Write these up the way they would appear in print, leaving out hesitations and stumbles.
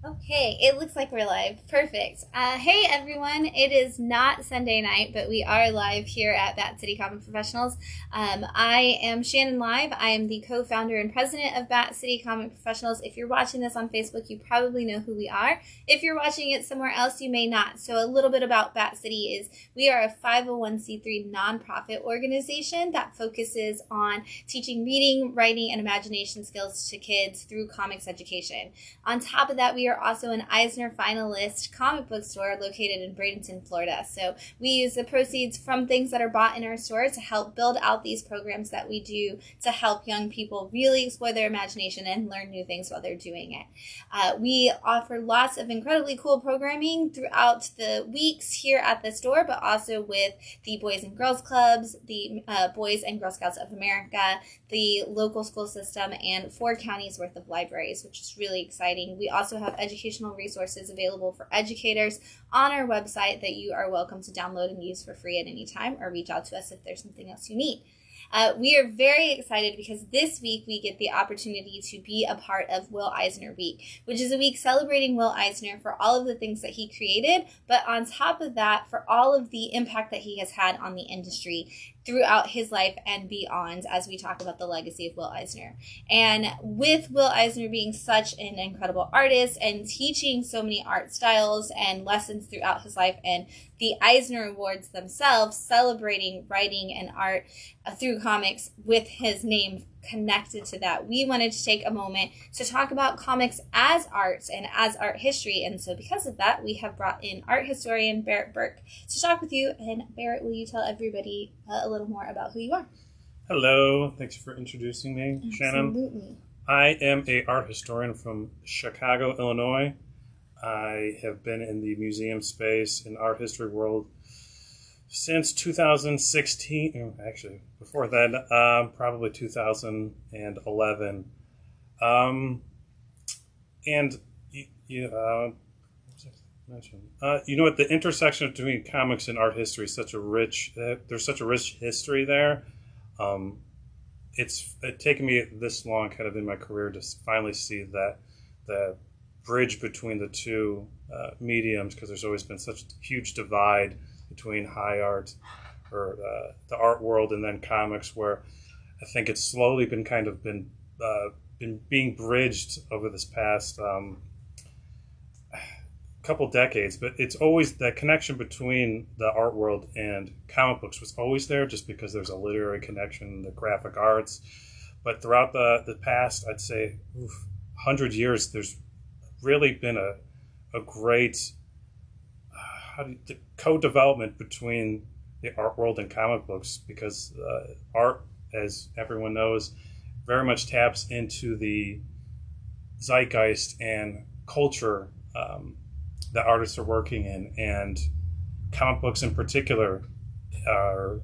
Okay, it looks like we're live. Perfect. Hey everyone, it is not Sunday night, but we are live here at Bat City Comic Professionals. I am Shannon Live. I am the co-founder and president of Bat City Comic Professionals. If you're watching this on Facebook, you probably know who we are. If you're watching it somewhere else, you may not. So a little bit about Bat City is we are a 501c3 nonprofit organization that focuses on teaching reading, writing, and imagination skills to kids through comics education. On top of that, we are also an Eisner finalist comic book store located in Bradenton, Florida. So we use the proceeds from things that are bought in our store to help build out these programs that we do to help young people really explore their imagination and learn new things while they're doing it. We offer lots of incredibly cool programming throughout the weeks here at the store, but also with the Boys and Girls Clubs, the Boys and Girl Scouts of America, the local school system, and 4 counties worth of libraries, which is really exciting. We also have educational resources available for educators on our website that you are welcome to download and use for free at any time, or reach out to us if there's something else you need. We are very excited because this week we get the opportunity to be a part of Will Eisner Week, which is a week celebrating Will Eisner for all of the things that he created, but on top of that, for all of the impact that he has had on the industry throughout his life and beyond, as we talk about the legacy of Will Eisner. And with Will Eisner being such an incredible artist and teaching so many art styles and lessons throughout his life, and the Eisner Awards themselves celebrating writing and art through comics with his name connected to that, we wanted to take a moment to talk about comics as art and as art history. And so because of that, we have brought in art historian Barrett Burke to talk with you. And Barrett, will you tell everybody a little more about who you are? Hello, thanks for introducing me, Shannon. Absolutely. I am an art historian from Chicago, Illinois. I have been in the museum space and art history world since 2016, actually before that, probably 2011. And you know what, the intersection between comics and art history is such a rich, there's such a rich history there. It's taken me this long kind of in my career to finally see that the bridge between the two mediums, because there's always been such a huge divide between high art or the art world and then comics, where I think it's slowly been being bridged over this past couple decades. But it's always that connection between the art world and comic books was always there, just because there's a literary connection, the graphic arts. But throughout the past, I'd say 100 years, there's really been a great co-development between the art world and comic books, because art, as everyone knows, very much taps into the zeitgeist and culture that artists are working in, and comic books in particular are,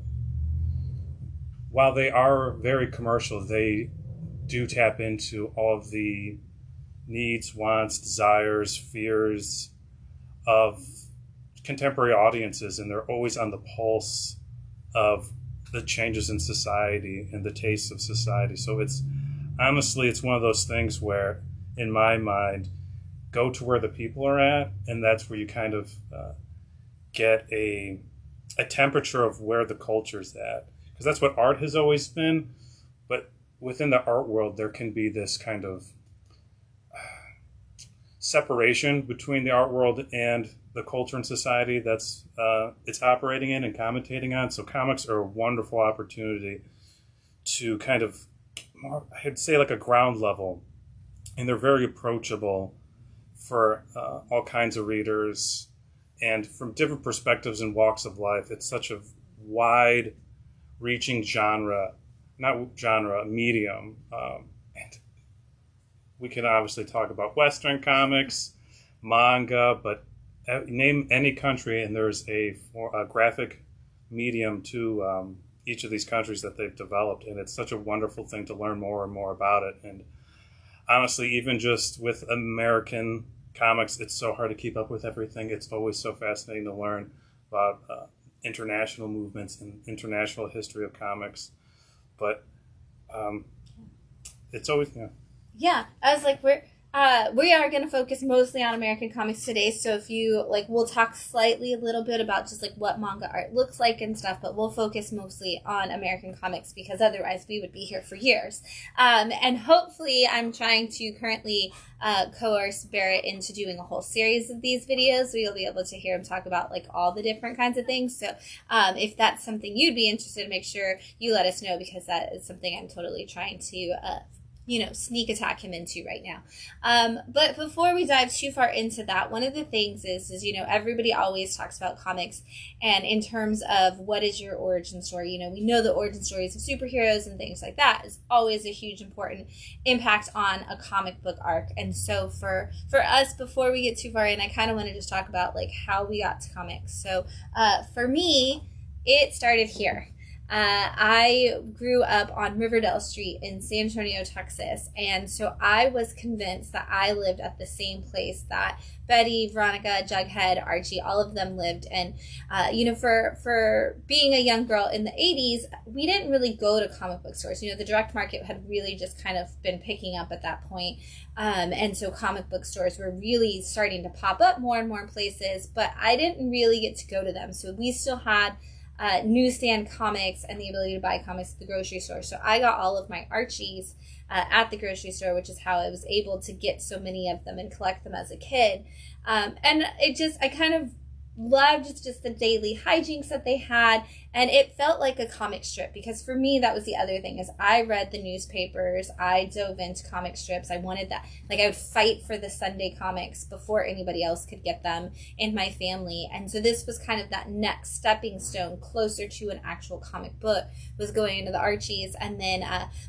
while they are very commercial, they do tap into all of the needs, wants, desires, fears of contemporary audiences, and they're always on the pulse of the changes in society and the tastes of society. So it's honestly, it's one of those things where, in my mind, go to where the people are at, and that's where you kind of get a temperature of where the culture's at, because that's what art has always been. But within the art world, there can be this kind of separation between the art world and the culture and society that's it's operating in and commentating on. So comics are a wonderful opportunity to kind of, more, I'd say, like a ground level, and they're very approachable for all kinds of readers and from different perspectives and walks of life. It's such a wide reaching medium. And we can obviously talk about Western comics, manga, but name any country and there's a graphic medium to each of these countries that they've developed. And it's such a wonderful thing to learn more and more about it. And honestly, even just with American comics, it's so hard to keep up with everything. It's always so fascinating to learn about international movements and international history of comics. But it's always, Yeah, I was like, we're we are going to focus mostly on American comics today. So if you like, we'll talk slightly a little bit about just like what manga art looks like and stuff, but we'll focus mostly on American comics because otherwise we would be here for years. And hopefully I'm trying to currently coerce Barrett into doing a whole series of these videos. So you'll be able to hear him talk about like all the different kinds of things. So if that's something you'd be interested in, make sure you let us know, because that is something I'm totally trying to sneak attack him into right now. But before we dive too far into that, one of the things is everybody always talks about comics, and in terms of what is your origin story, we know the origin stories of superheroes and things like that is always a huge important impact on a comic book arc. And so for us, before we get too far in, I kind of want to just talk about like how we got to comics. So for me, it started here. I grew up on Riverdale Street in San Antonio, Texas, and so I was convinced that I lived at the same place that Betty, Veronica, Jughead, Archie, all of them lived. And, for being a young girl in the 80s, we didn't really go to comic book stores. The direct market had really just kind of been picking up at that point. And so comic book stores were really starting to pop up more and more places, but I didn't really get to go to them. So we still had newsstand comics and the ability to buy comics at the grocery store. So I got all of my Archies at the grocery store, which is how I was able to get so many of them and collect them as a kid. And I kind of loved just the daily hijinks that they had, and it felt like a comic strip, because for me that was the other thing, is I read the newspapers, I dove into comic strips. I wanted that, like I would fight for the Sunday comics before anybody else could get them in my family. And so this was kind of that next stepping stone closer to an actual comic book, was going into the Archies. And then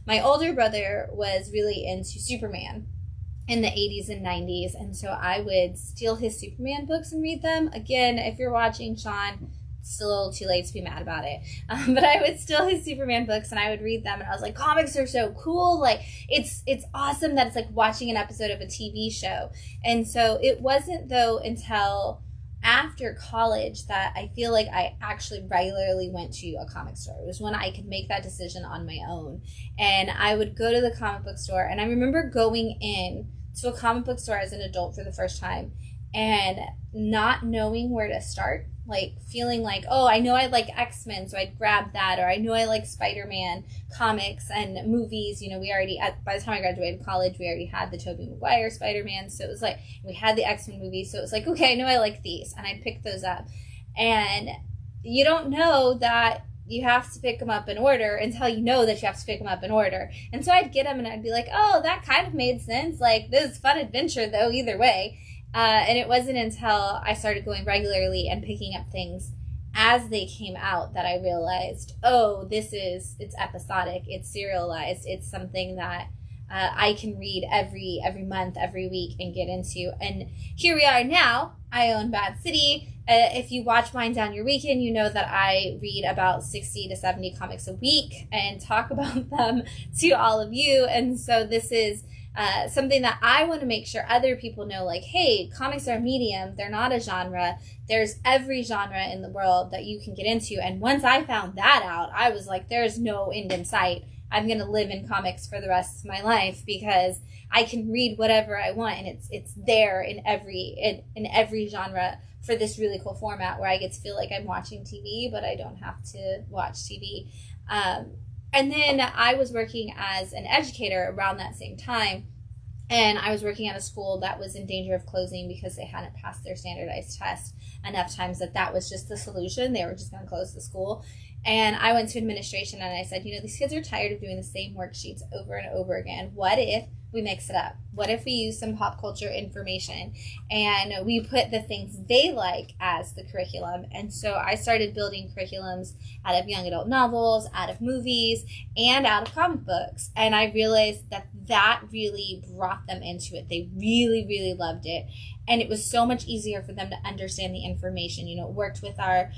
my older brother was really into Superman in the 80s and 90s, and so I would steal his Superman books and read them. Again, if you're watching, Sean, it's still a little too late to be mad about it, but I would steal his Superman books and I would read them, and I was like, comics are so cool, like it's awesome that it's like watching an episode of a TV show. And so it wasn't though until after college that I feel like I actually regularly went to a comic store. It was when I could make that decision on my own. And I would go to the comic book store, and I remember going in to a comic book store as an adult for the first time and not knowing where to start. Like feeling like, oh, I know I like X-Men, so I'd grab that, or I know I like Spider-Man comics and movies. We already, by the time I graduated college, we already had the Tobey Maguire Spider-Man, so it was like, we had the X-Men movies, so it was like, okay, I know I like these, and I'd pick those up. And you don't know that you have to pick them up in order until you know that you have to pick them up in order. And so I'd get them and I'd be like, oh, that kind of made sense. Like, this is fun adventure though, either way. And it wasn't until I started going regularly and picking up things as they came out that I realized, oh, it's episodic, it's serialized, it's something that I can read every month, every week, and get into. And here we are now. I own Bad City. If you watch Wind Down Your Weekend, you know that I read about 60 to 70 comics a week and talk about them to all of you. And so this is something that I want to make sure other people know, like, hey, comics are a medium. They're not a genre. There's every genre in the world that you can get into. And once I found that out, I was like, there's no end in sight. I'm going to live in comics for the rest of my life, because I can read whatever I want, and it's there in every genre for this really cool format where I get to feel like I'm watching TV, but I don't have to watch TV. And then I was working as an educator around that same time, and I was working at a school that was in danger of closing because they hadn't passed their standardized test enough times that was just the solution. They were just going to close the school. And I went to administration and I said, these kids are tired of doing the same worksheets over and over again. What if we mix it up? What if we use some pop culture information and we put the things they like as the curriculum? And so I started building curriculums out of young adult novels, out of movies, and out of comic books. And I realized that really brought them into it. They really, really loved it. And it was so much easier for them to understand the information. It worked with our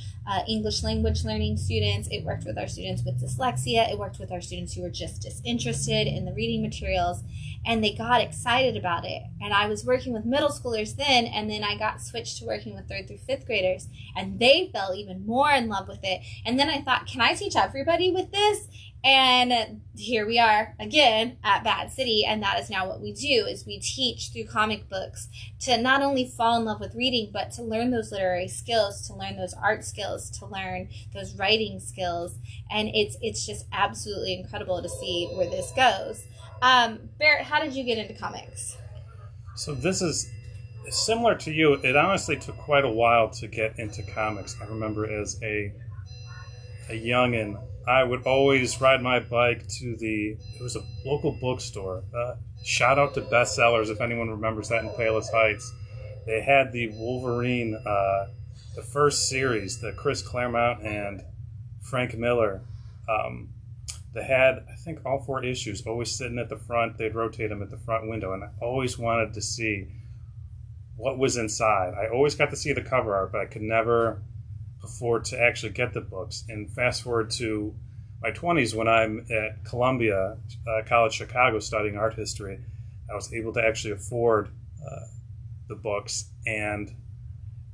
English language learning students. It worked with our students with dyslexia. It worked with our students who were just disinterested in the reading materials. And they got excited about it. And I was working with middle schoolers then, and then I got switched to working with 3rd through 5th graders. And they fell even more in love with it. And then I thought, can I teach everybody with this? And here we are again at Bad City, and that is now what we do, is we teach through comic books to not only fall in love with reading, but to learn those literary skills, to learn those art skills, to learn those writing skills. And it's just absolutely incredible to see where this goes. Barrett, how did you get into comics? So this is similar to you. It honestly took quite a while to get into comics. I remember as a youngin', I would always ride my bike to it was a local bookstore. Shout out to Bestsellers, if anyone remembers that, in Palos Heights. They had the Wolverine, the first series, the Chris Claremont and Frank Miller. They had, I think, all 4 issues, always sitting at the front. They'd rotate them at the front window, and I always wanted to see what was inside. I always got to see the cover art, but I could never afford to actually get the books. And fast forward to my 20s, when I'm at Columbia College Chicago studying art history, I was able to actually afford the books, and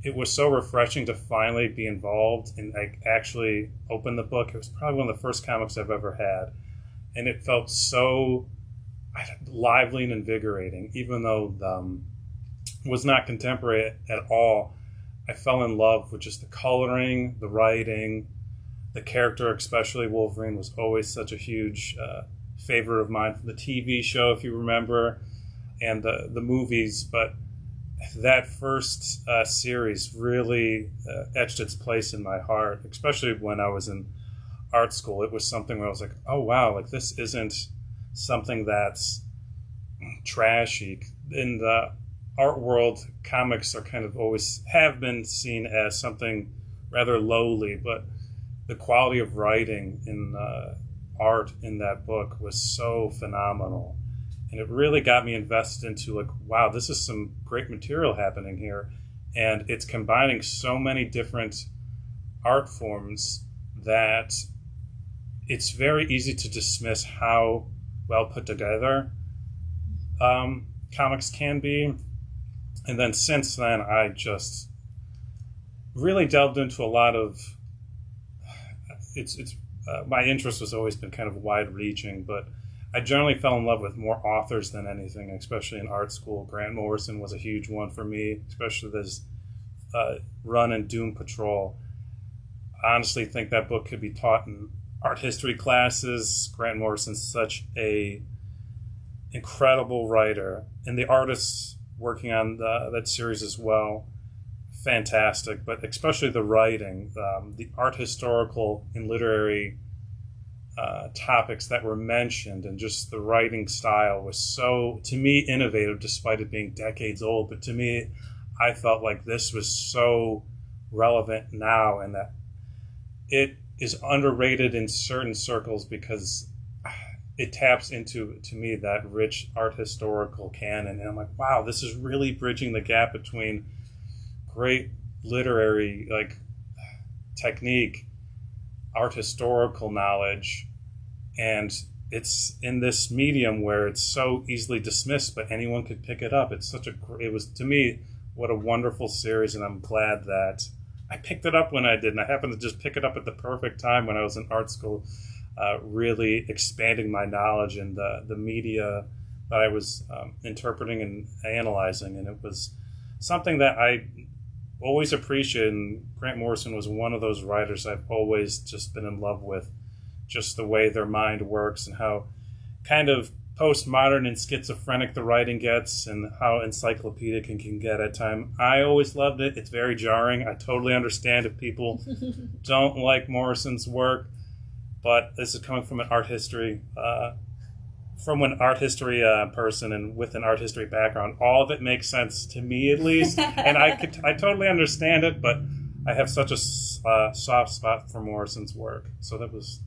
it was so refreshing to finally be involved and actually open the book. It was probably one of the first comics I've ever had, and it felt so lively and invigorating. Even though it was not contemporary at all, I fell in love with just the coloring, the writing, the character, especially Wolverine, was always such a huge favorite of mine from the TV show, if you remember, and the movies. But that first series really etched its place in my heart, especially when I was in art school. It was something where I was like, oh, wow, like this isn't something that's trashy. In the art world, comics are kind of always have been seen as something rather lowly, but the quality of writing in art in that book was so phenomenal, and it really got me invested into like, wow, this is some great material happening here, and it's combining so many different art forms that it's very easy to dismiss how well put together comics can be. And then since then, I just really delved into a lot of my interest has always been kind of wide-reaching, but I generally fell in love with more authors than anything, especially in art school. Grant Morrison was a huge one for me, especially this run in Doom Patrol. I honestly think that book could be taught in art history classes. Grant Morrison's such a incredible writer, and the artists working on that series as well, fantastic. But especially the writing, the art historical and literary topics that were mentioned, and just the writing style was so, to me, innovative despite it being decades old. But to me, I felt like this was so relevant now, and that it is underrated in certain circles because it taps into, to me, that rich art historical canon. And I'm like, wow, this is really bridging the gap between great literary technique, art historical knowledge, and it's in this medium where it's so easily dismissed, but anyone could pick it up. It was, to me, what a wonderful series, and I'm glad that I picked it up when I did, and I happened to just pick it up at the perfect time when I was in art school, really expanding my knowledge in the media that I was interpreting and analyzing. And it was something that I always appreciated, and Grant Morrison was one of those writers I've always just been in love with, just the way their mind works and how kind of postmodern and schizophrenic the writing gets, and how encyclopedic it can get at times. I always loved it. It's very jarring. I totally understand if people don't like Morrison's work, but this is coming from an art history person and with an art history background. All of it makes sense to me, at least, and I totally understand it. But I have such a soft spot for Morrison's work, so that was.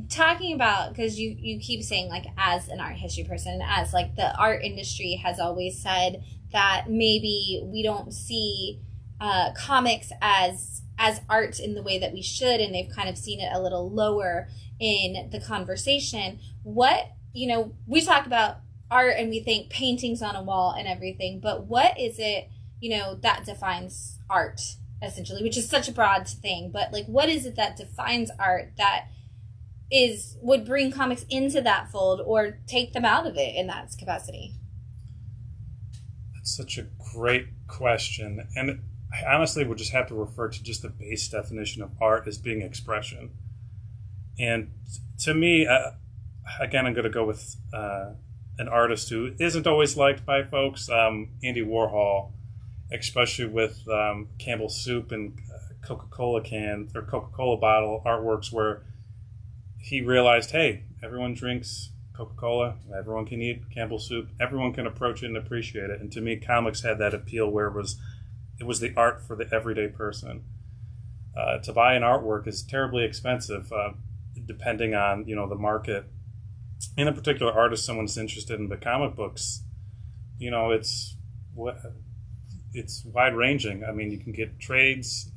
Talking about, because you keep saying, like, as an art history person, as like the art industry has always said that maybe we don't see comics as art in the way that we should, and they've kind of seen it a little lower in the conversation. What, we talk about art and we think paintings on a wall and everything, but what is it, that defines art, essentially, which is such a broad thing, but like, what is it that defines art that would bring comics into that fold or take them out of it in that capacity? That's such a great question. And I honestly would just have to refer to just the base definition of art as being expression. And to me, again, I'm going to go with an artist who isn't always liked by folks, Andy Warhol, especially with Campbell's Soup and Coca-Cola can or Coca-Cola bottle artworks, where he realized, hey, everyone drinks Coca-Cola, everyone can eat Campbell's Soup, everyone can approach it and appreciate it. And to me, comics had that appeal where it was the art for the everyday person. To buy an artwork is terribly expensive, depending on the market. In a particular artist someone's interested in, the comic books, it's wide ranging. I mean, you can get trades,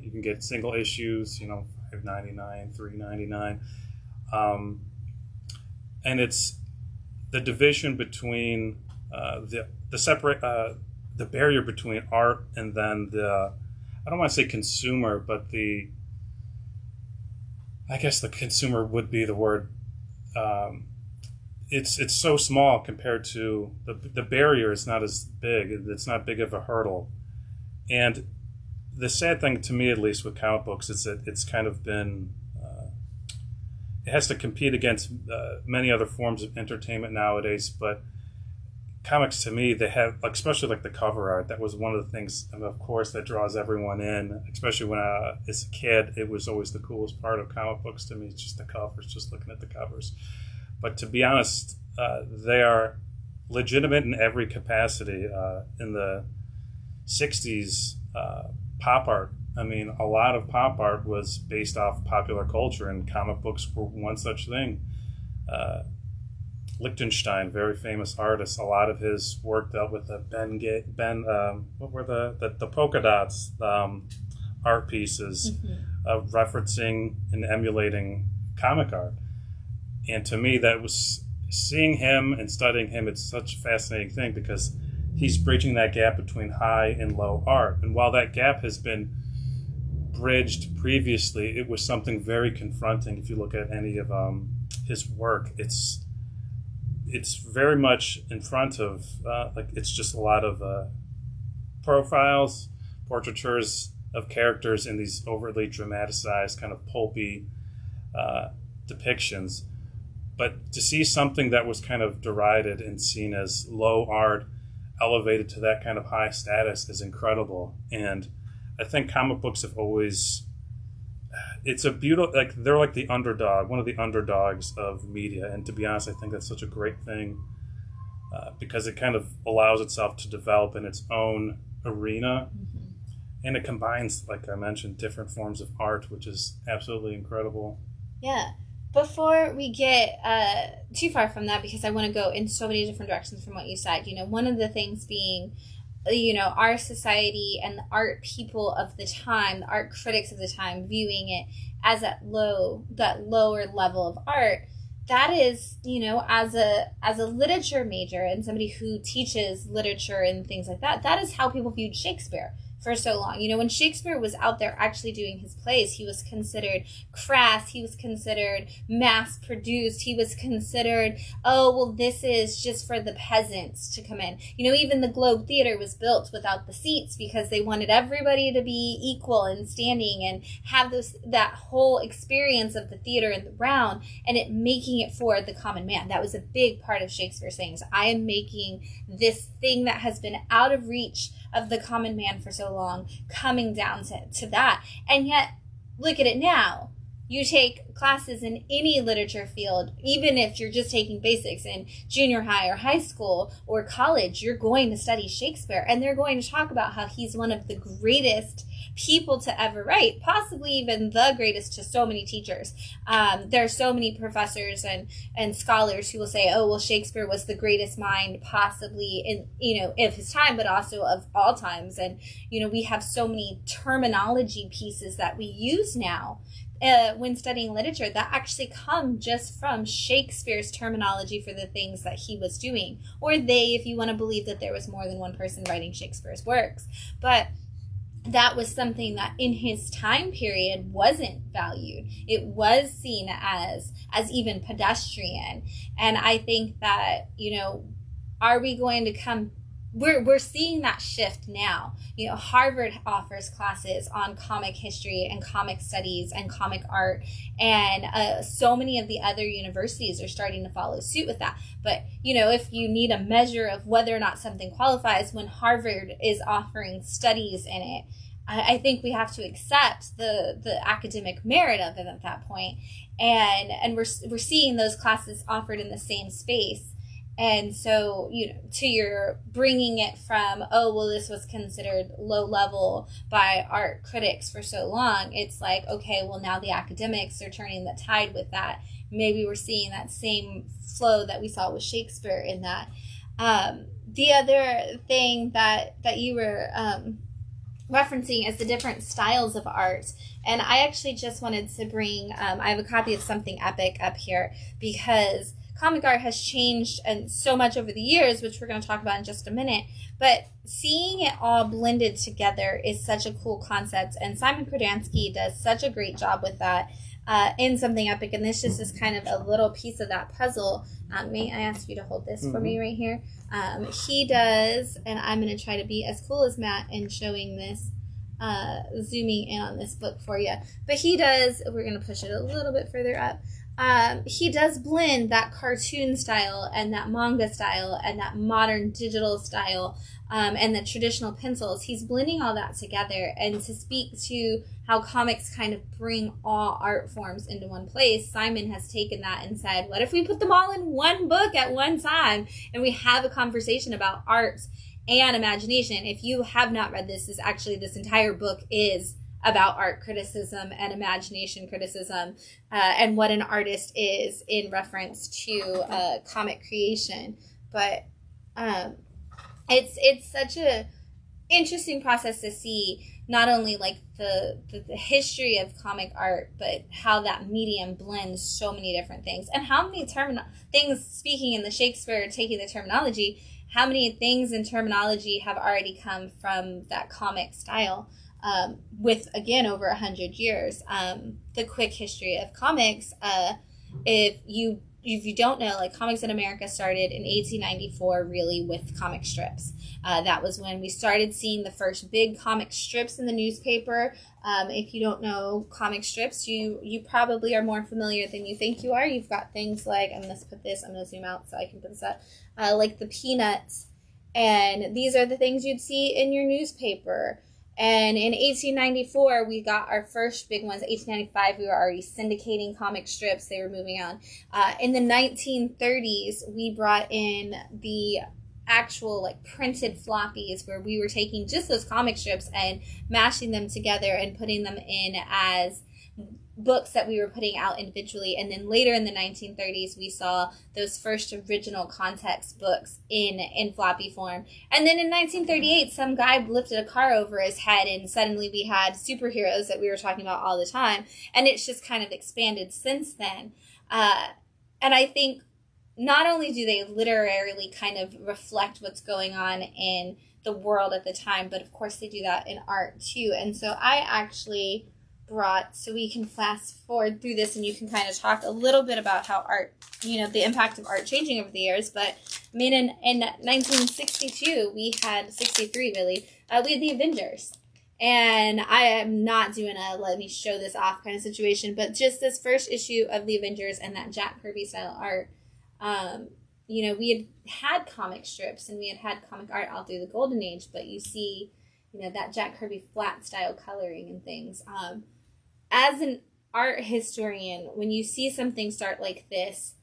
you can get single issues, $5.99, $3.99, and it's the division between the barrier between art and then I don't want to say consumer, but I guess the consumer would be the word. It's so small compared to the barrier is not as big. It's not big of a hurdle. And the sad thing, to me at least, with comic books is that it's kind of been it has to compete against many other forms of entertainment nowadays. But comics, to me, they have, especially like the cover art. That was one of the things, of course, that draws everyone in. Especially when as a kid, it was always the coolest part of comic books to me. It's just the covers, just looking at the covers. But to be honest, they are legitimate in every capacity. In the 60s, pop art, I mean, a lot of pop art was based off popular culture, and comic books were one such thing. Lichtenstein, very famous artist, a lot of his work dealt with the what were the polka dots art pieces, referencing and emulating comic art. And to me, that was seeing him and studying him. It's such a fascinating thing because he's bridging that gap between high and low art. And while that gap has been bridged previously, it was something very confronting. If you look at any of his work, it's very much in front of it's just a lot of profiles, portraitures of characters in these overtly dramatized, kind of pulpy depictions. But to see something that was kind of derided and seen as low art elevated to that kind of high status is incredible. And I think comic books have always, it's a beautiful, they're like the underdog, one of the underdogs of media. And to be honest, I think that's such a great thing because it kind of allows itself to develop in its own arena. And it combines, like I mentioned, different forms of art, which is absolutely incredible. Yeah. Before we get too far from that, because I want to go in so many different directions from what you said, one of the things being, our society and the art people of the time, the art critics of the time, viewing it as that lower level of art. That is, as a literature major and somebody who teaches literature and things like that, that is how people viewed Shakespeare for so long. When Shakespeare was out there actually doing his plays, he was considered crass, he was considered mass-produced, he was considered, this is just for the peasants to come in. Even the Globe Theater was built without the seats because they wanted everybody to be equal and standing and have that whole experience of the theater in the round, and it making it for the common man. That was a big part of Shakespeare's sayings. I am making this thing that has been out of reach of the common man for so long, coming down to that. And yet, look at it now. You take classes in any literature field, even if you're just taking basics in junior high or high school or college, you're going to study Shakespeare. And they're going to talk about how he's one of the greatest people to ever write, possibly even the greatest to so many teachers. There are so many professors and scholars who will say, Shakespeare was the greatest mind possibly of his time, but also of all times. And, we have so many terminology pieces that we use now when studying literature that actually come just from Shakespeare's terminology for the things that he was doing. Or they, if you want to believe that there was more than one person writing Shakespeare's works. But that was something that in his time period wasn't valued. It was seen as even pedestrian. And I think that, are we going to come, we're seeing that shift now. Harvard offers classes on comic history and comic studies and comic art, and so many of the other universities are starting to follow suit with that. But if you need a measure of whether or not something qualifies, when Harvard is offering studies in it, I think we have to accept the academic merit of it at that point. And we're seeing those classes offered in the same space. And so, to your bringing it from, oh, well, this was considered low level by art critics for so long, it's like, okay, well, now the academics are turning the tide with that. Maybe we're seeing that same flow that we saw with Shakespeare in that. The other thing that you were referencing is the different styles of art. And I actually just wanted to bring, I have a copy of Something Epic up here, because comic art has changed and so much over the years, which we're going to talk about in just a minute. But seeing it all blended together is such a cool concept, and Simon Krodansky does such a great job with that in Something Epic. And this just is kind of a little piece of that puzzle. May I ask you to hold this for me right here? He does, and I'm going to try to be as cool as Matt in showing this, zooming in on this book for you. But he does, we're going to push it a little bit further up. He does blend that cartoon style and that manga style and that modern digital style, and the traditional pencils. He's blending all that together. And to speak to how comics kind of bring all art forms into one place, Simon has taken that and said, what if we put them all in one book at one time and we have a conversation about art and imagination? If you have not read this entire book is about art criticism and imagination criticism, and what an artist is in reference to comic creation. But it's such a interesting process to see not only like the history of comic art, but how that medium blends so many different things, and how many things, speaking in the Shakespeare, taking the terminology, how many things in terminology have already come from that comic style. With, again, over 100 years. The quick history of comics, if you don't know, like, comics in America started in 1894 really with comic strips. That was when we started seeing the first big comic strips in the newspaper. If you don't know comic strips, you probably are more familiar than you think you are. You've got things like, I'm going to zoom out so I can put this up, like the Peanuts. And these are the things you'd see in your newspaper. And in 1894, we got our first big ones. 1895, we were already syndicating comic strips. They were moving on. In the 1930s, we brought in the actual like printed floppies, where we were taking just those comic strips and mashing them together and putting them in as books that we were putting out individually. And then later in the 1930s, we saw those first original context books in floppy form. And then in 1938, some guy lifted a car over his head, and suddenly we had superheroes that we were talking about all the time. And it's just kind of expanded since then. And I think not only do they literarily kind of reflect what's going on in the world at the time, but of course they do that in art too. And so I actually brought, so we can fast forward through this and you can kind of talk a little bit about how art, the impact of art changing over the years. But I mean, in 1962, 63 really, we had the Avengers. And I am not doing a let me show this off kind of situation, but just this first issue of the Avengers and that Jack Kirby style art, we had comic strips and we had comic art all through the Golden Age, but you see, that Jack Kirby flat style coloring and things. As an art historian, when you see something start like this,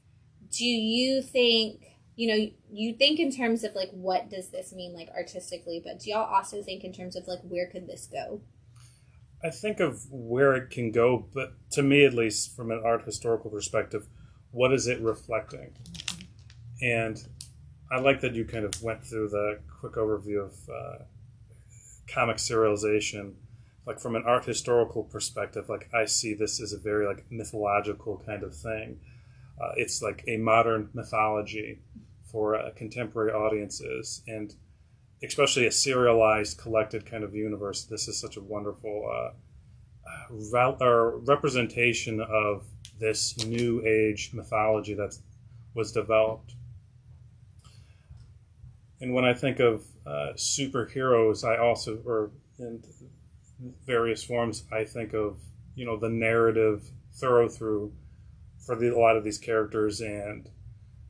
do you think, you think in terms of like, what does this mean like artistically, but do y'all also think in terms of like, where could this go? I think of where it can go, but to me, at least from an art historical perspective, what is it reflecting? And I like that you kind of went through the quick overview of comic serialization. Like from an art historical perspective, like I see this as a very like mythological kind of thing. It's like a modern mythology for contemporary audiences, and especially a serialized, collected kind of universe, this is such a wonderful representation of this new age mythology that was developed. And when I think of superheroes, I also, or in various forms, I think of, the narrative thorough through for a lot of these characters, and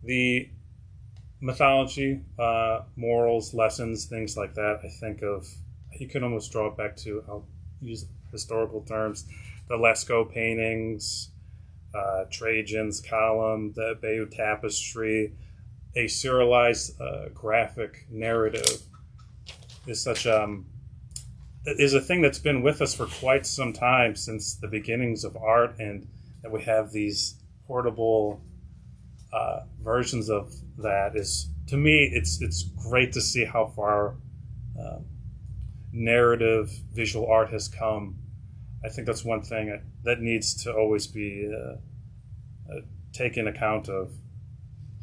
the mythology, morals, lessons, things like that. I think of, you can almost draw it back to, I'll use historical terms, the Lascaux paintings, Trajan's column, the Bayeux tapestry. A serialized graphic narrative is is a thing that's been with us for quite some time, since the beginnings of art, and that we have these portable versions of that. Is, to me, it's great to see how far narrative visual art has come. I think that's one thing that needs to always be taken account of.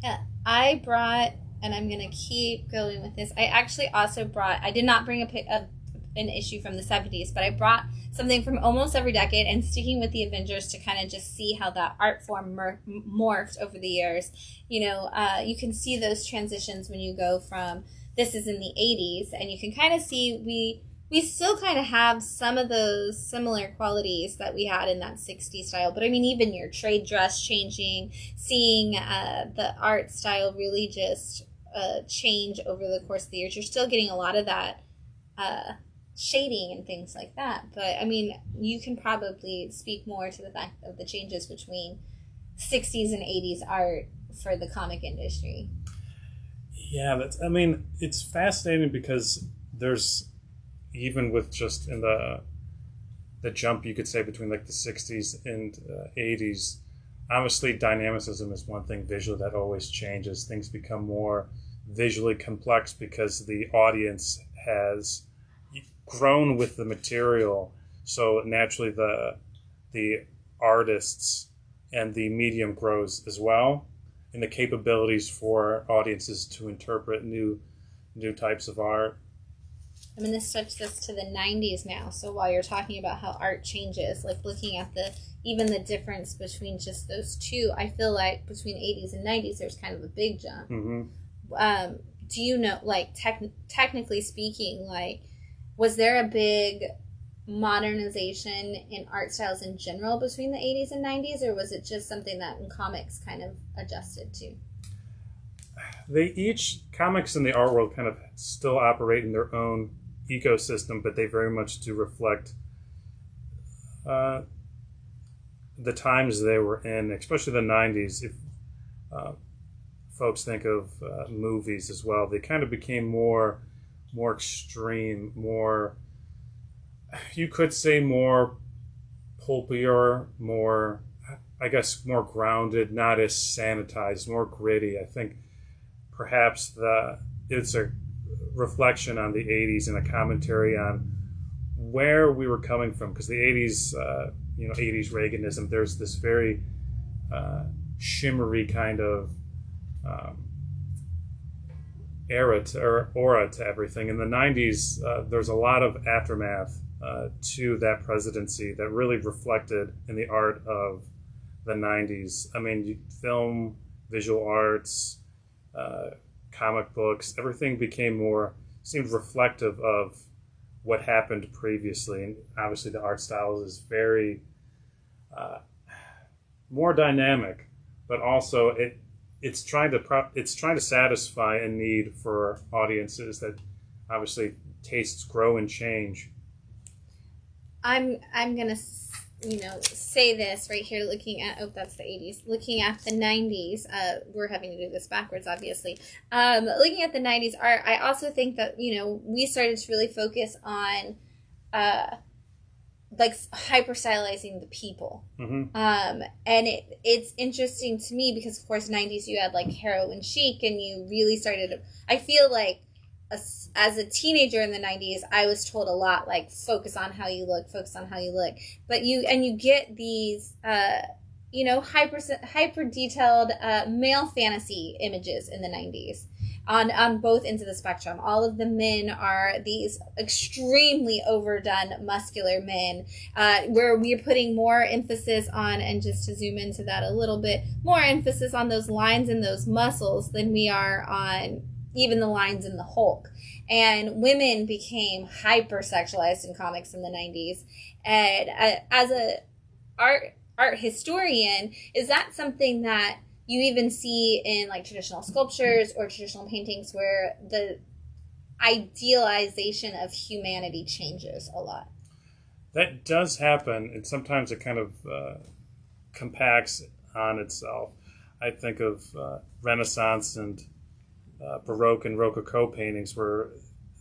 Yeah, I brought, and I'm going to keep going with this. I actually also brought, I did not bring an issue from the 70s, but I brought something from almost every decade, and sticking with the Avengers to kind of just see how that art form morphed over the years. You can see those transitions when you go from, this is in the 80s, and you can kind of see we still kind of have some of those similar qualities that we had in that 60s style. But I mean, even your trade dress changing, seeing the art style really just change over the course of the years. You're still getting a lot of that shading and things like that. But I mean, you can probably speak more to the fact of the changes between 60s and 80s art for the comic industry. Yeah, it's fascinating, because there's, even with just in the jump, you could say, between like the 60s and 80s, obviously dynamicism is one thing visually that always changes. Things become more visually complex because the audience has grown with the material. So naturally the artists and the medium grows as well, and the capabilities for audiences to interpret new types of art. I'm going to switch this to the 90s now. So while you're talking about how art changes, like looking at even the difference between just those two, I feel like between 80s and 90s, there's kind of a big jump. Mm-hmm. Do you know, like, technically speaking, like, was there a big modernization in art styles in general between the 80s and 90s, or was it just something that in comics kind of adjusted to? Comics in the art world kind of still operate in their own ecosystem, but they very much do reflect the times they were in, especially the 90s. If folks think of movies as well, they kind of became more extreme, more, you could say, more pulpier, more, I guess, more grounded, not as sanitized, more gritty. I think perhaps it's a reflection on the 80s and a commentary on where we were coming from, because the 80s, 80s Reaganism, there's this very shimmery kind of aura to everything. In the 90s, there's a lot of aftermath to that presidency that really reflected in the art of the 90s. I mean, film, visual arts, comic books, everything seemed reflective of what happened previously. And obviously the art style is very more dynamic, but also it's trying to satisfy a need for audiences that obviously tastes grow and change. I'm gonna say this right here, looking at, that's the 80s, looking at the 90s, we're having to do this backwards, obviously, looking at the 90s art, I also think that, we started to really focus on, like, hyper stylizing the people. Mm-hmm. And it's interesting to me because, of course, 90s you had, like, heroin chic, and you really started, I feel like, as a teenager in the 90s, I was told a lot, like, focus on how you look. But you get these, hyper detailed male fantasy images in the 90s. on both ends of the spectrum. All of the men are these extremely overdone muscular men, where we're putting more emphasis on, and just to zoom into that a little bit, more emphasis on those lines and those muscles than we are on even the lines in the Hulk. And women became hypersexualized in comics in the 90s. And as a art historian, is that something that you even see in like traditional sculptures or traditional paintings where the idealization of humanity changes a lot? That does happen, and sometimes it kind of compacts on itself. I think of Renaissance and Baroque and Rococo paintings where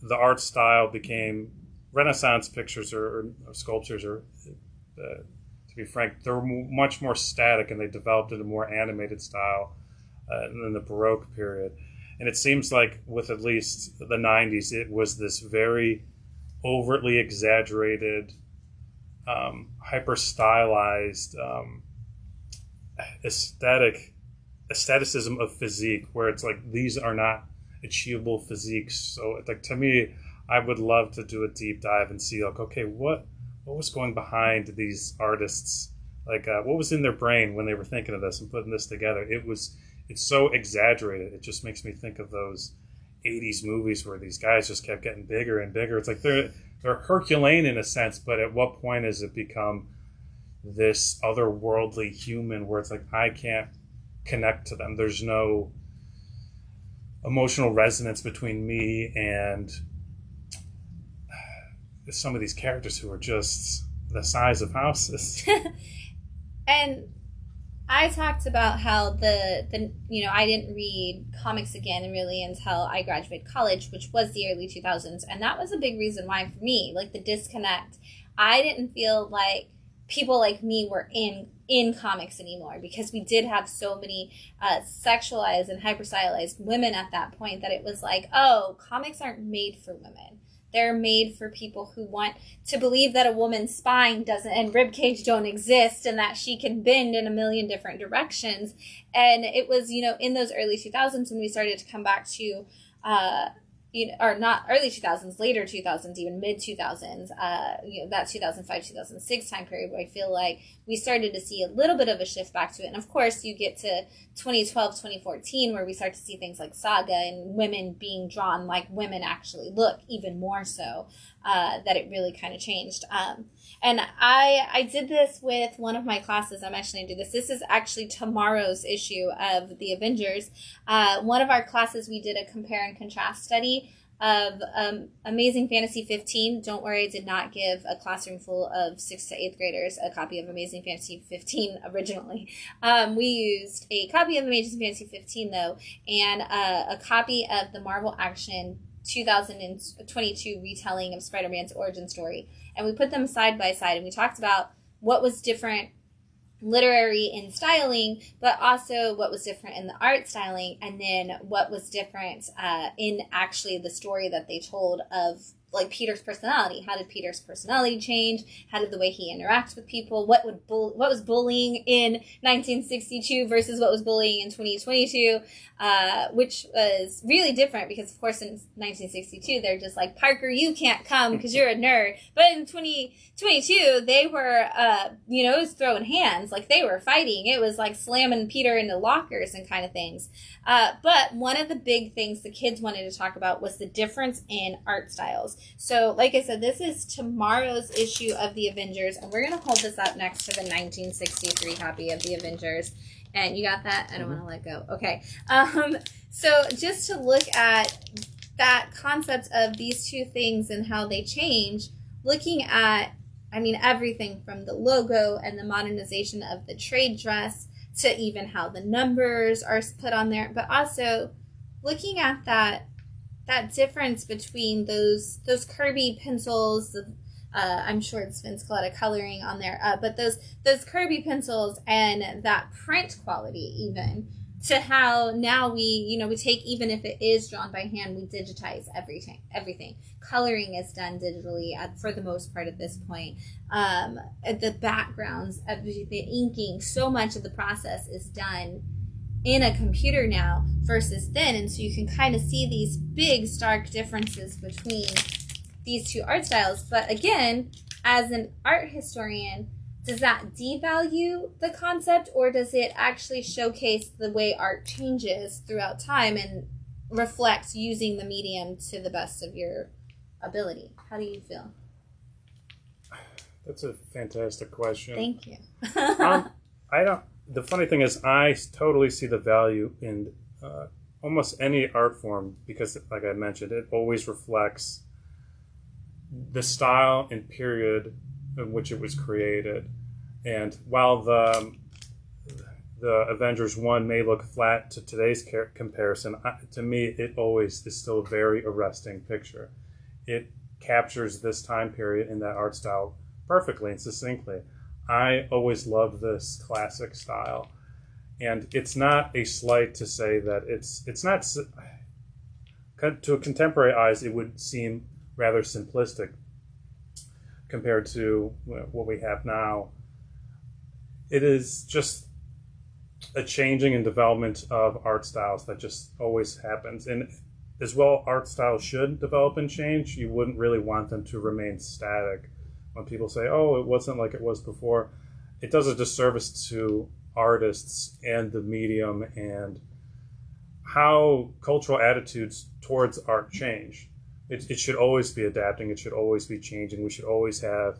the art style became Renaissance pictures or sculptures, or to be frank, they're much more static, and they developed in a more animated style in the Baroque period. And it seems like with at least the 90s, it was this very overtly exaggerated, hyper stylized aestheticism of physique, where it's like these are not achievable physiques. So like, to me, I would love to do a deep dive and see like, okay, what was going behind these artists, like what was in their brain when they were thinking of this and putting this together. It's so exaggerated. It just makes me think of those 80s movies where these guys just kept getting bigger and bigger. It's like they're Herculean in a sense, but at what point has it become this otherworldly human where it's like I can't connect to them? There's no emotional resonance between me and some of these characters who are just the size of houses. And I talked about how the I didn't read comics again really until I graduated college, which was the early 2000s, and that was a big reason why for me, like the disconnect. I didn't feel like people like me were in comics anymore, because we did have so many sexualized and hyper-stylized women at that point that it was like, oh, comics aren't made for women. They're made for people who want to believe that a woman's spine doesn't and ribcage don't exist, and that she can bend in a million different directions. And it was, in those early 2000s when we started to come back to or not early 2000s, later 2000s, even mid 2000s, that 2005, 2006 time period, where I feel like we started to see a little bit of a shift back to it. And of course, you get to 2012, 2014, where we start to see things like Saga and women being drawn like women actually look, even more so, that it really kind of changed. And I did this with one of my classes. I'm actually going to do this. This is actually tomorrow's issue of the Avengers. One of our classes, we did a compare and contrast study of Amazing Fantasy 15. Don't worry, I did not give a classroom full of 6th to 8th graders a copy of Amazing Fantasy 15 originally. We used a copy of Amazing Fantasy 15, though, and a copy of the Marvel Action 2022 retelling of Spider-Man's origin story. And we put them side by side, and we talked about what was different literary in styling, but also what was different in the art styling, and then what was different in actually the story that they told of like Peter's personality. How did Peter's personality change? How did the way he interacts with people? What was bullying in 1962 versus what was bullying in 2022? Which was really different because, of course, in 1962 they're just like, Parker, you can't come because you're a nerd. But in 2022 they were, it was throwing hands, like they were fighting. It was like slamming Peter into lockers and kind of things. But one of the big things the kids wanted to talk about was the difference in art styles. So, like I said, this is tomorrow's issue of the Avengers, and we're going to hold this up next to the 1963 copy of the Avengers. And you got that? I don't want to let go. Okay. So just to look at that concept of these two things and how they change, looking at, everything from the logo and the modernization of the trade dress to even how the numbers are put on there, but also looking at that difference between those Kirby pencils. I'm sure it's Vince Coletta coloring on there, but those Kirby pencils and that print quality, even to how now we take, even if it is drawn by hand, we digitize everything. Coloring is done digitally for the most part at this point. The backgrounds, the inking, so much of the process is done in a computer now versus then. And so you can kind of see these big stark differences between these two art styles. But again, as an art historian, does that devalue the concept, or does it actually showcase the way art changes throughout time and reflects using the medium to the best of your ability? How do you feel? That's a fantastic question. Thank you. I don't. The funny thing is, I totally see the value in almost any art form because, like I mentioned, it always reflects the style and period in which it was created. And while the Avengers 1 may look flat to today's comparison, to me, it always is still a very arresting picture. It captures this time period in that art style perfectly and succinctly. I always loved this classic style. And it's not a slight to say that it's not, to a contemporary eyes, it would seem rather simplistic compared to what we have now. It is just a changing and development of art styles that just always happens. And as well, art styles should develop and change. You wouldn't really want them to remain static. When people say, oh, it wasn't like it was before, it does a disservice to artists and the medium and how cultural attitudes towards art change. It should always be adapting. It should always be changing. We should always have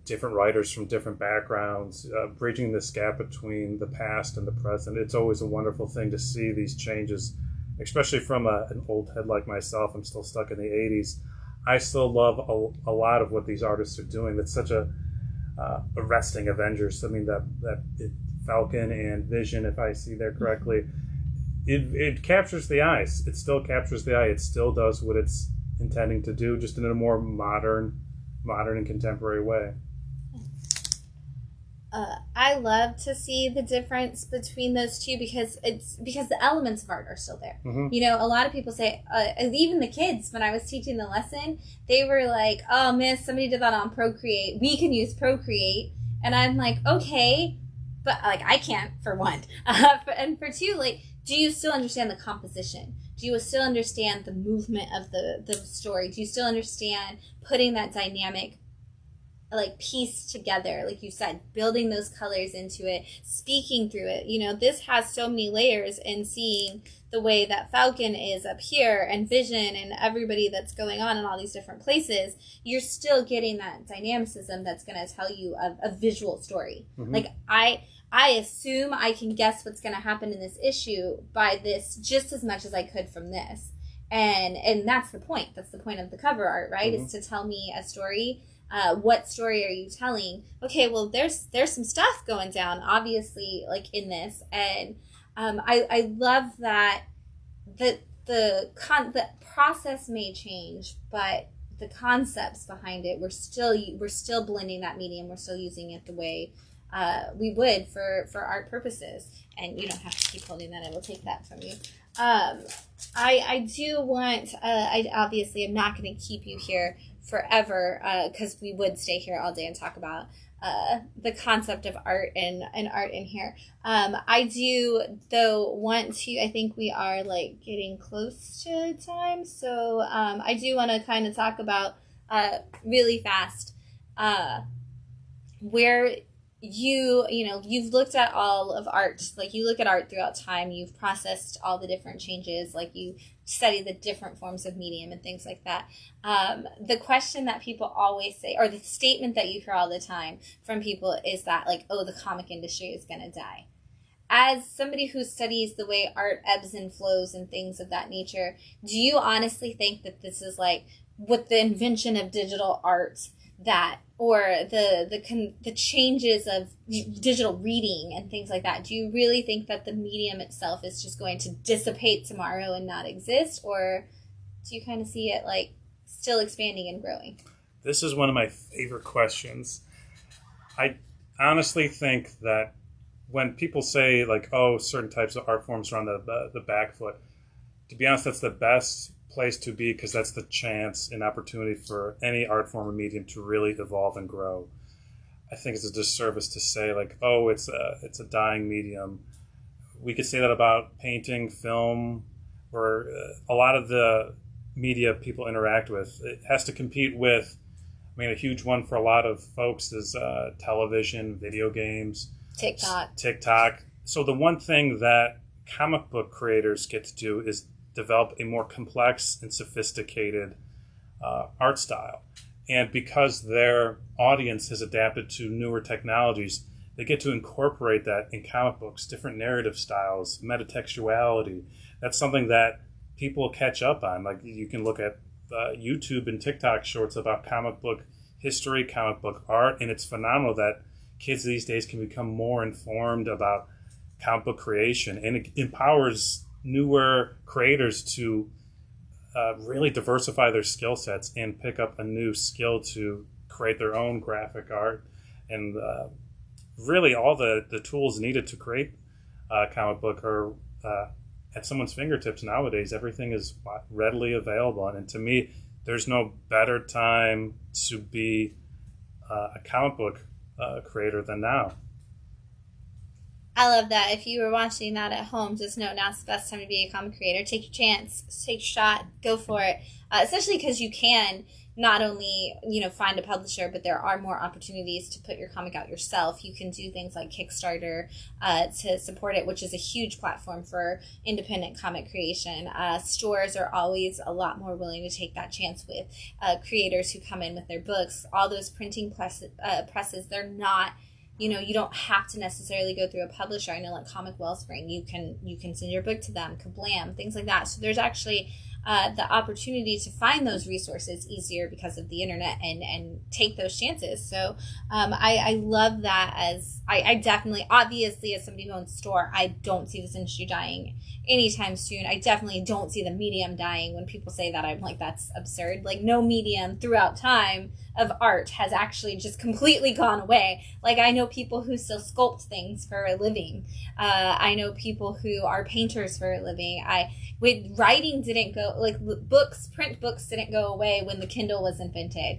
different writers from different backgrounds, bridging this gap between the past and the present. It's always a wonderful thing to see these changes, especially from an old head like myself. I'm still stuck in the 80s. I still love a lot of what these artists are doing. That's such a arresting Avengers. I mean, that Falcon and Vision, if I see there correctly, it captures the eyes. It still captures the eye. It still does what it's intending to do, just in a more modern and contemporary way. I love to see the difference between those two because the elements of art are still there. Mm-hmm. You know, a lot of people say, even the kids, when I was teaching the lesson, they were like, oh, miss, somebody did that on Procreate. We can use Procreate. And I'm like, okay, but like, I can't, for one. And for two, like, do you still understand the composition? Do you still understand the movement of the story? Do you still understand putting that dynamic like piece together, like you said, building those colors into it, speaking through it? You know, this has so many layers, and seeing the way that Falcon is up here and Vision and everybody that's going on in all these different places, you're still getting that dynamicism that's going to tell you a visual story. Mm-hmm. Like I assume I can guess what's going to happen in this issue by this just as much as I could from this. And that's the point. That's the point of the cover art, right? Mm-hmm. Is to tell me a story. What story are you telling? Okay, well, there's some stuff going down, obviously, like in this. And I love that the process may change, but the concepts behind it, we're still blending that medium. We're still using it the way we would for art purposes. And you don't have to keep holding that. I will take that from you. I do want, I obviously am not going to keep you here forever, because we would stay here all day and talk about the concept of art and art in here. I do, though, want to, I think we are like getting close to time, so I do want to kind of talk about really fast where you've looked at all of art, like you look at art throughout time, you've processed all the different changes, like you study the different forms of medium and things like that. The question that people always say, or the statement that you hear all the time from people, is that like, oh, the comic industry is going to die. As somebody who studies the way art ebbs and flows and things of that nature, do you honestly think that this is like with the invention of digital art, that, or the changes of digital reading and things like that, do you really think that the medium itself is just going to dissipate tomorrow and not exist, or do you kind of see it like still expanding and growing? This is one of my favorite questions. I honestly think that when people say like, oh, certain types of art forms are on the back foot, to be honest, that's the best place to be, because that's the chance and opportunity for any art form or medium to really evolve and grow. I think it's a disservice to say like, oh, it's a dying medium. we could say that about painting, film, or a lot of the media people interact with. It has to compete with, I mean, a huge one for a lot of folks is television, video games, TikTok. So the one thing that comic book creators get to do is develop a more complex and sophisticated art style. And because their audience has adapted to newer technologies, they get to incorporate that in comic books, different narrative styles, metatextuality. That's something that people catch up on. Like, you can look at YouTube and TikTok shorts about comic book history, comic book art, and it's phenomenal that kids these days can become more informed about comic book creation, and it empowers newer creators to really diversify their skill sets and pick up a new skill to create their own graphic art, and really all the tools needed to create a comic book are at someone's fingertips nowadays. Everything is readily available, and to me, there's no better time to be a comic book creator than now. I love that. If you were watching that at home, just know now's the best time to be a comic creator. Take your chance, take your shot, go for it. Especially because you can not only, find a publisher, but there are more opportunities to put your comic out yourself. You can do things like Kickstarter to support it, which is a huge platform for independent comic creation. Stores are always a lot more willing to take that chance with creators who come in with their books. All those printing presses, they're not, you don't have to necessarily go through a publisher. I know, like Comic Wellspring, you can send your book to them, Kablam, things like that. So there's actually the opportunity to find those resources easier because of the internet and take those chances. So I love that. As I definitely, obviously, as somebody who owns a store, I don't see this industry dying anytime soon. I definitely don't see the medium dying. When people say that, I'm like, that's absurd. Like, no medium throughout time of art has actually just completely gone away. Like, I know people who still sculpt things for a living. I know people who are painters for a living. Writing didn't go, like print books didn't go away when the Kindle was invented.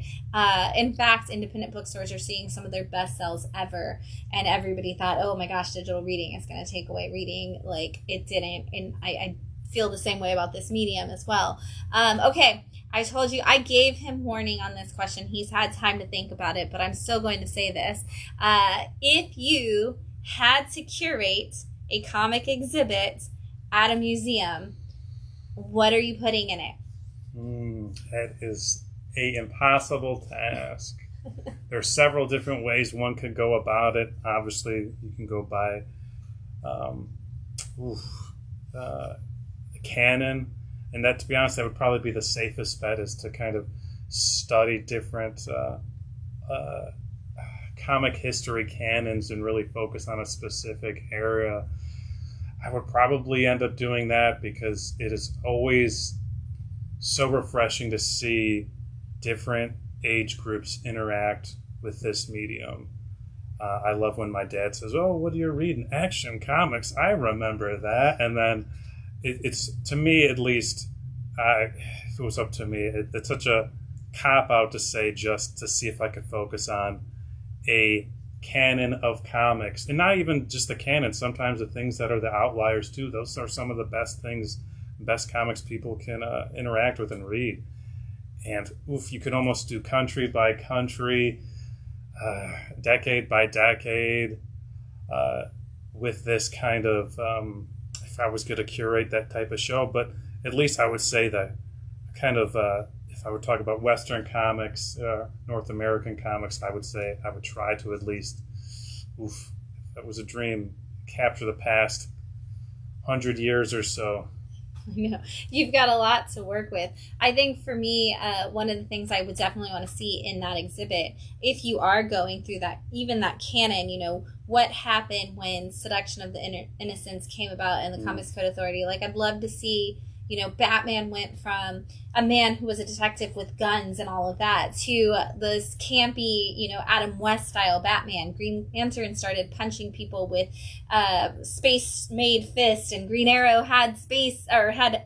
In fact, independent bookstores are seeing some of their best sells ever. And everybody thought, oh my gosh, digital reading is going to take away reading. Like, it didn't. And I feel the same way about this medium as well. Okay. I told you, I gave him warning on this question. He's had time to think about it, but I'm still going to say this. If you had to curate a comic exhibit at a museum, what are you putting in it? That is an impossible task. There are several different ways one could go about it. Obviously, you can go by the canon. And that, to be honest, that would probably be the safest bet, is to kind of study different comic history canons and really focus on a specific area. I would probably end up doing that because it is always so refreshing to see different age groups interact with this medium. I love when my dad says, "Oh, what are you reading? Action Comics. I remember that." And then it's, to me at least, if it was up to me, it's such a cop-out to say just to see if I could focus on a canon of comics. And not even just the canon, sometimes the things that are the outliers too. Those are some of the best comics people can interact with and read. And you could almost do country by country, decade by decade, with this kind of, if I was going to curate that type of show. But at least I would say that kind of, if I were talking about Western comics, North American comics, I would say I would try to at least, if that was a dream, capture the past 100 years or so. No, you've got a lot to work with. I think for me, one of the things I would definitely want to see in that exhibit, if you are going through that, even that canon, what happened when Seduction of the Innocents came about in the Comics Code Authority. Like, I'd love to see, Batman went from a man who was a detective with guns and all of that to this campy, Adam West style Batman. Green Lantern started punching people with space-made fist, and Green Arrow had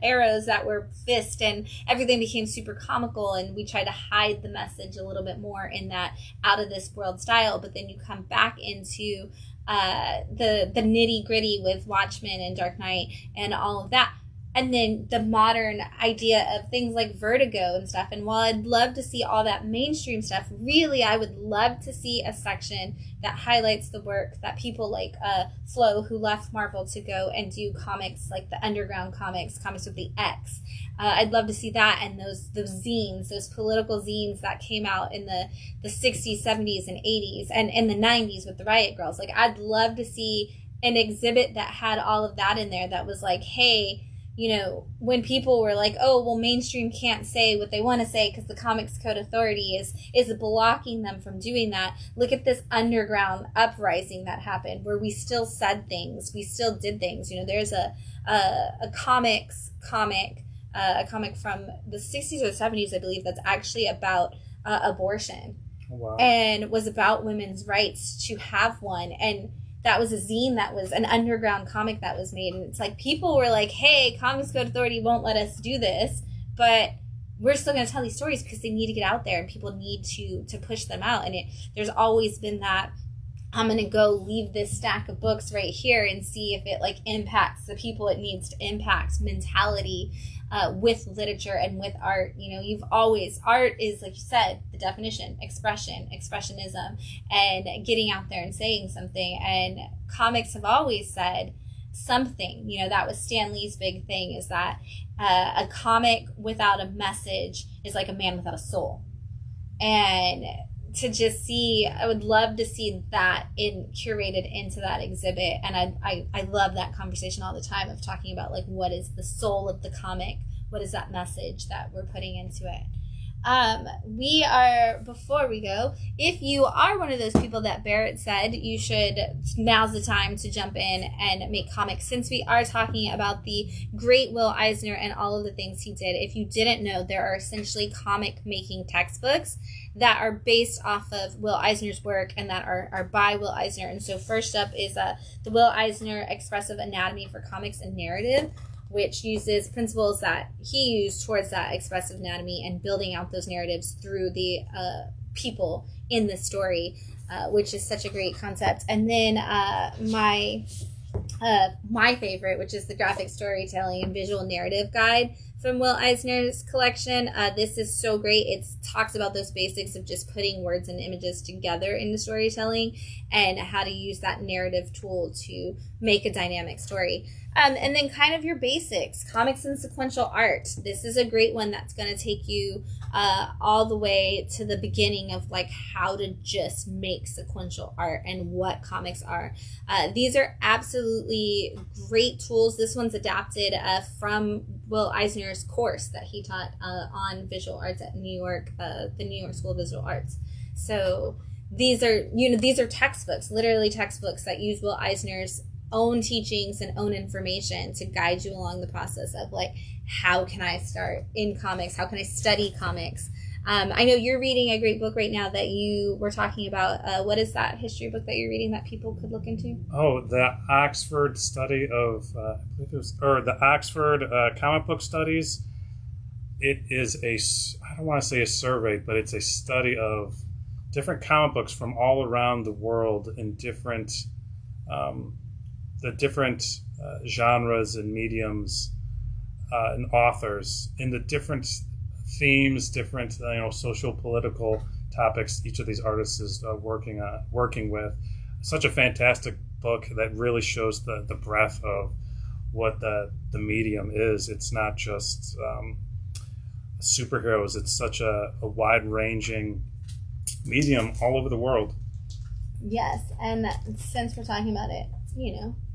arrows that were fist, and everything became super comical, and we tried to hide the message a little bit more in that out of this world style. But then you come back into the nitty gritty with Watchmen and Dark Knight and all of that. And then the modern idea of things like Vertigo and stuff. And while I'd love to see all that mainstream stuff, really I would love to see a section that highlights the work that people like Flo, who left Marvel to go and do comics like the underground comics with the X. I'd love to see that, and those zines, those political zines that came out in the 60s, 70s, and 80s, and in the 90s with the Riot Girls. Like, I'd love to see an exhibit that had all of that in there, that was like, hey, you know, when people were like, oh, well, mainstream can't say what they want to say because the Comics Code Authority is blocking them from doing that. Look at this underground uprising that happened where we still said things. We still did things. You know, there's a comic from the 60s or 70s, I believe, that's actually about abortion. Oh, wow. And was about women's rights to have one. And that was a zine, that was an underground comic that was made. And it's like, people were like, hey, Comics Code Authority won't let us do this, but we're still going to tell these stories because they need to get out there and people need to push them out. And there's always been that, I'm going to go leave this stack of books right here and see if it like impacts the people it needs to impact mentality with literature and with art. You know, art is, like you said, the definition, expressionism, and getting out there and saying something. And comics have always said something. You know, that was Stan Lee's big thing, is that a comic without a message is like a man without a soul. And to just see, I would love to see that curated into that exhibit. And I love that conversation all the time of talking about, like, what is the soul of the comic? What is that message that we're putting into it? Before we go, if you are one of those people that Barrett said now's the time to jump in and make comics, since we are talking about the great Will Eisner and all of the things he did. If you didn't know, there are essentially comic making textbooks that are based off of Will Eisner's work and that are by Will Eisner. And so first up is the Will Eisner Expressive Anatomy for Comics and Narrative, which uses principles that he used towards that expressive anatomy and building out those narratives through the people in the story, which is such a great concept. And then my favorite, which is the Graphic Storytelling and Visual Narrative Guide from Will Eisner's collection. This is so great. It talks about those basics of just putting words and images together in the storytelling and how to use that narrative tool to make a dynamic story. And then kind of your basics, comics and sequential art. This is a great one that's going to take you all the way to the beginning of like how to just make sequential art and what comics are. These are absolutely great tools. This one's adapted from Will Eisner's course that he taught on visual arts at the New York School of Visual Arts. So these are textbooks, literally textbooks that use Will Eisner's own teachings and own information to guide you along the process of like, how can I start in comics? How can I study comics? I know you're reading a great book right now that you were talking about. What is that history book that you're reading that people could look into? Oh, the Oxford study of, the Oxford comic book studies. It is I don't want to say a survey, but it's a study of different comic books from all around the world in different the different genres and mediums and authors in the different themes, different social political topics each of these artists is working with. Such a fantastic book that really shows the breadth of what the medium is. It's not just superheroes. It's such a wide-ranging medium all over the world. Yes, and since we're talking about it,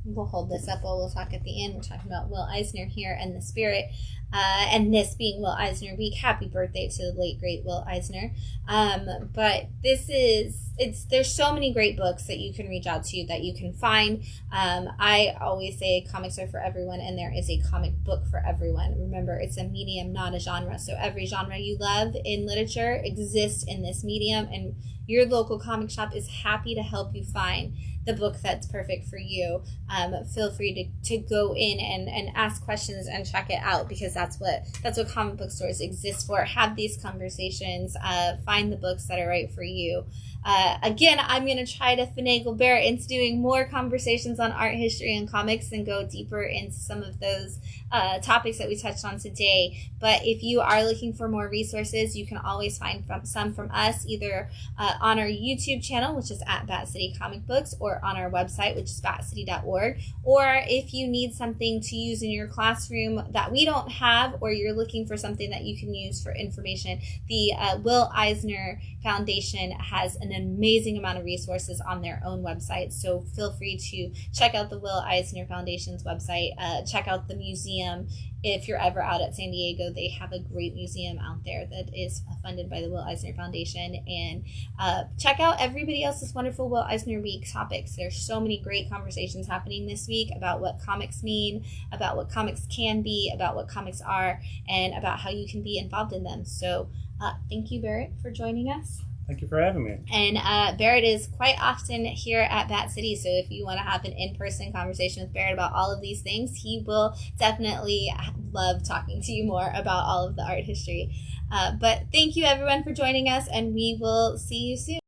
we'll hold this up while we'll talk at the end. We're talking about Will Eisner here and the spirit, and this being Will Eisner Week. Happy birthday to the late, great Will Eisner. But there's so many great books that you can reach out to, that you can find. I always say comics are for everyone, and there is a comic book for everyone. Remember, it's a medium, not a genre. So every genre you love in literature exists in this medium, and your local comic shop is happy to help you find the book that's perfect for you, feel free to go in and ask questions and check it out, because that's what comic book stores exist for. Have these conversations, find the books that are right for you. Again, I'm going to try to finagle Barrett into doing more conversations on art history and comics and go deeper into some of those topics that we touched on today. But if you are looking for more resources, you can always find some from us, either on our YouTube channel, which is at Bat City Comic Books, or on our website, which is batcity.org. Or if you need something to use in your classroom that we don't have, or you're looking for something that you can use for information, the Will Eisner Foundation has an amazing amount of resources on their own website. So feel free to check out the Will Eisner Foundation's website. Check out the museum. If you're ever out at San Diego, they have a great museum out there that is funded by the Will Eisner Foundation. And check out everybody else's wonderful Will Eisner Week topics. There's so many great conversations happening this week about what comics mean, about what comics can be, about what comics are, and about how you can be involved in them. So thank you, Barrett, for joining us. Thank you for having me. And Barrett is quite often here at Bat City, so if you want to have an in-person conversation with Barrett about all of these things, he will definitely love talking to you more about all of the art history. But thank you, everyone, for joining us, and we will see you soon.